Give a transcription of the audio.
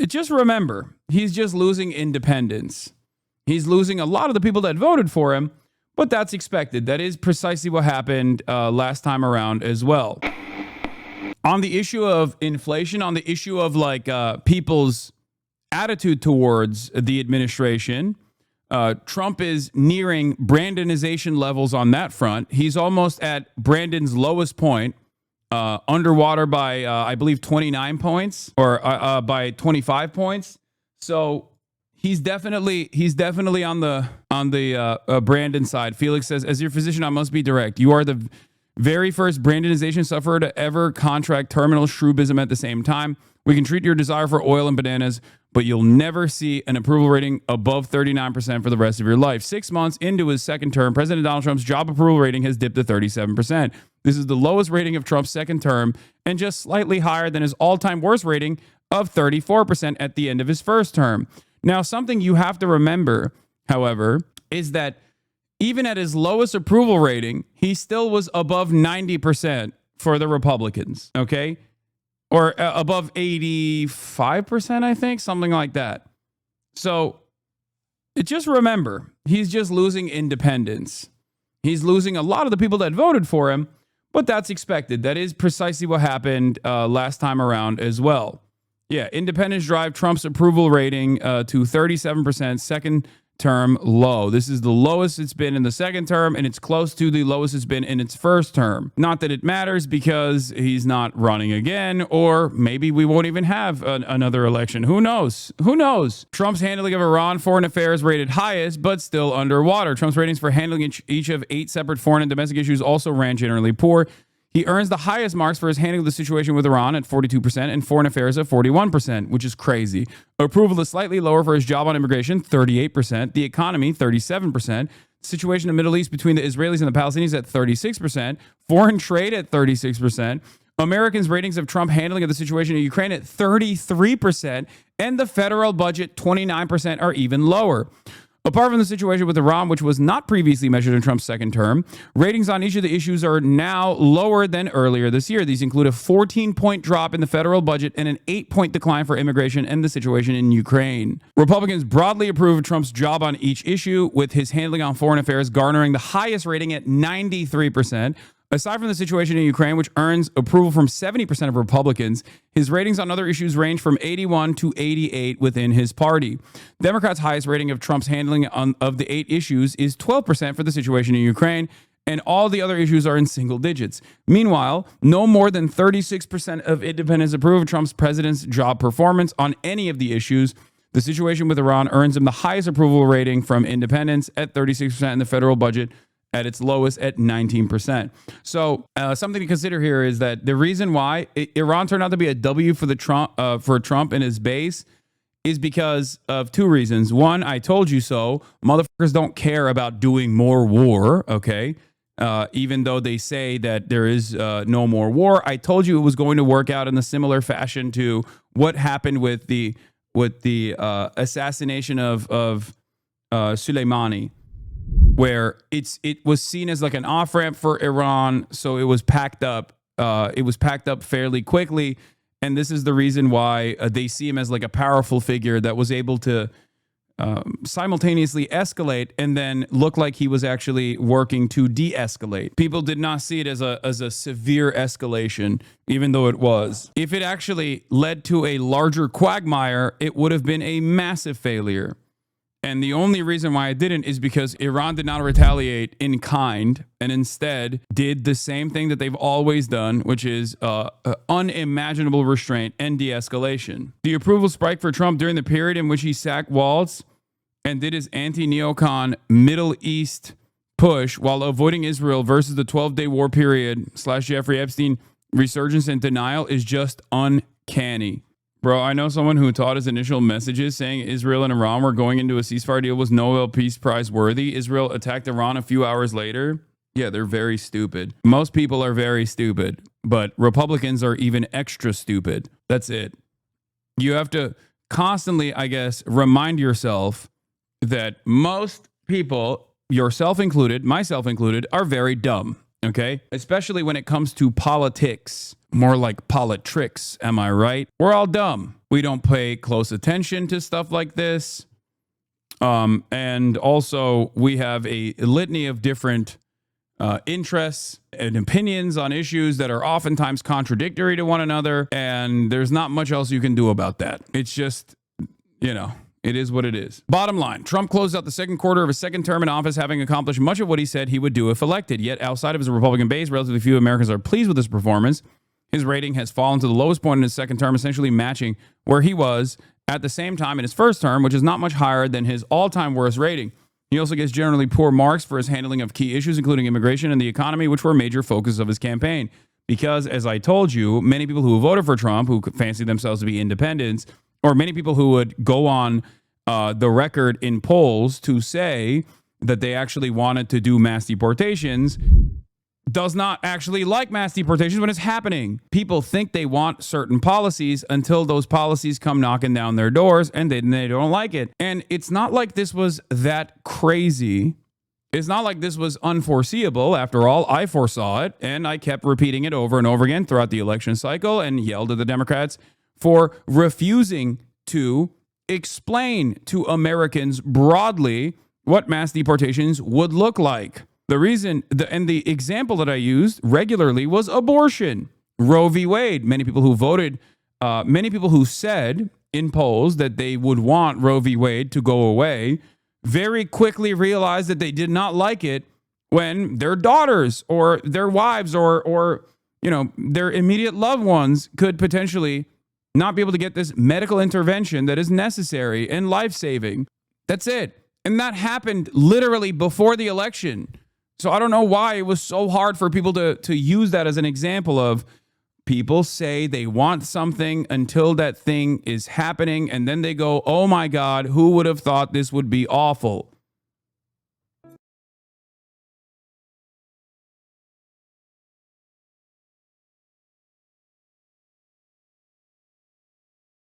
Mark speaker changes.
Speaker 1: Just remember, he's just losing independents. He's losing a lot of the people that voted for him, but that's expected. That is precisely what happened last time around as well. On the issue of inflation, on the issue of people's attitude towards the administration, Trump is nearing Brandonization levels on that front. He's almost at Brandon's lowest point, underwater by, I believe, 29 points or by 25 points. So he's definitely on the Brandon side. Felix says, as your physician, I must be direct. You are the very first Brandonization sufferer to ever contract terminal shrubism at the same time. We can treat your desire for oil and bananas, but you'll never see an approval rating above 39% for the rest of your life. 6 months into his second term, President Donald Trump's job approval rating has dipped to 37%. This is the lowest rating of Trump's second term and just slightly higher than his all-time worst rating of 34% at the end of his first term. Now, something you have to remember, however, is that even at his lowest approval rating, he still was above 90% for the Republicans, okay? Or above 85%, I think, something like that. So just remember, he's just losing independents. He's losing a lot of the people that voted for him, but that's expected. That is precisely what happened last time around as well. Yeah, independents drive Trump's approval rating to 37%, second term low. This is the lowest it's been in the second term, and it's close to the lowest it's been in its first term. Not that it matters because he's not running again, or maybe we won't even have another election. Who knows? Who knows? Trump's handling of Iran foreign affairs rated highest, but still underwater. Trump's ratings for handling each of 8 separate foreign and domestic issues also ran generally poor. He earns the highest marks for his handling of the situation with Iran at 42% and foreign affairs at 41%, which is crazy. Approval is slightly lower for his job on immigration, 38%. The economy, 37%. Situation in the Middle East between the Israelis and the Palestinians at 36%. Foreign trade at 36%. Americans' ratings of Trump handling of the situation in Ukraine at 33%. And the federal budget, 29%, are even lower. Apart from the situation with Iran, which was not previously measured in Trump's second term, ratings on each of the issues are now lower than earlier this year. These include a 14-point drop in the federal budget and an 8-point decline for immigration and the situation in Ukraine. Republicans broadly approve of Trump's job on each issue, with his handling on foreign affairs garnering the highest rating at 93%. Aside from the situation in Ukraine, which earns approval from 70% of Republicans, his ratings on other issues range from 81 to 88 within his party. Democrats' highest rating of Trump's handling of the 8 issues is 12% for the situation in Ukraine, and all the other issues are in single digits. Meanwhile, no more than 36% of independents approve of Trump's president's job performance on any of the issues. The situation with Iran earns him the highest approval rating from independents at 36%, and the federal budget at its lowest at 19%. So something to consider here is that the reason why Iran turned out to be a W for Trump and his base is because of 2 reasons. One, I told you so. Motherfuckers don't care about doing more war, okay? Even though they say that there is no more war. I told you it was going to work out in a similar fashion to what happened with the assassination of Soleimani, where it was seen as like an off-ramp for Iran, so it was packed up. It was packed up fairly quickly, and this is the reason why they see him as like a powerful figure that was able to simultaneously escalate and then look like he was actually working to de-escalate. People did not see it as a severe escalation, even though it was. If it actually led to a larger quagmire, it would have been a massive failure. And the only reason why it didn't is because Iran did not retaliate in kind and instead did the same thing that they've always done, which is unimaginable restraint and de-escalation. The approval spiked for Trump during the period in which he sacked Waltz and did his anti-neocon Middle East push while avoiding Israel versus the 12-day war period / Jeffrey Epstein resurgence and denial is just uncanny. Bro, I know someone who thought his initial messages saying Israel and Iran were going into a ceasefire deal was Nobel Peace Prize worthy. Israel attacked Iran a few hours later. Yeah, they're very stupid. Most people are very stupid, but Republicans are even extra stupid. That's it. You have to constantly, I guess, remind yourself that most people, yourself included, myself included, are very dumb. Okay. Especially when it comes to politics, more like politricks. Am I right? We're all dumb. We don't pay close attention to stuff like this. And also we have a litany of different interests and opinions on issues that are oftentimes contradictory to one another. And there's not much else you can do about that. It's just, it is what it is. Bottom line, Trump closed out the second quarter of his second term in office, having accomplished much of what he said he would do if elected. Yet outside of his Republican base, relatively few Americans are pleased with his performance. His rating has fallen to the lowest point in his second term, essentially matching where he was at the same time in his first term, which is not much higher than his all-time worst rating. He also gets generally poor marks for his handling of key issues, including immigration and the economy, which were major focuses of his campaign. Because, as I told you, many people who voted for Trump, who fancy themselves to be independents, or many people who would go on the record in polls to say that they actually wanted to do mass deportations, does not actually like mass deportations when it's happening. People think they want certain policies until those policies come knocking down their doors, and then they don't like it. And it's not like this was that crazy. It's not like this was unforeseeable. After all, I foresaw it, and I kept repeating it over and over again throughout the election cycle and yelled at the Democrats for refusing to explain to Americans broadly what mass deportations would look like. The reason, and the example that I used regularly was abortion. Roe v. Wade. Many people who voted, many people who said in polls that they would want Roe v. Wade to go away, very quickly realized that they did not like it when their daughters or their wives or their immediate loved ones could potentially not be able to get this medical intervention that is necessary and life-saving. That's it. And that happened literally before the election. So I don't know why it was so hard for people to use that as an example of people say they want something until that thing is happening, and then they go, oh my God, who would have thought this would be awful?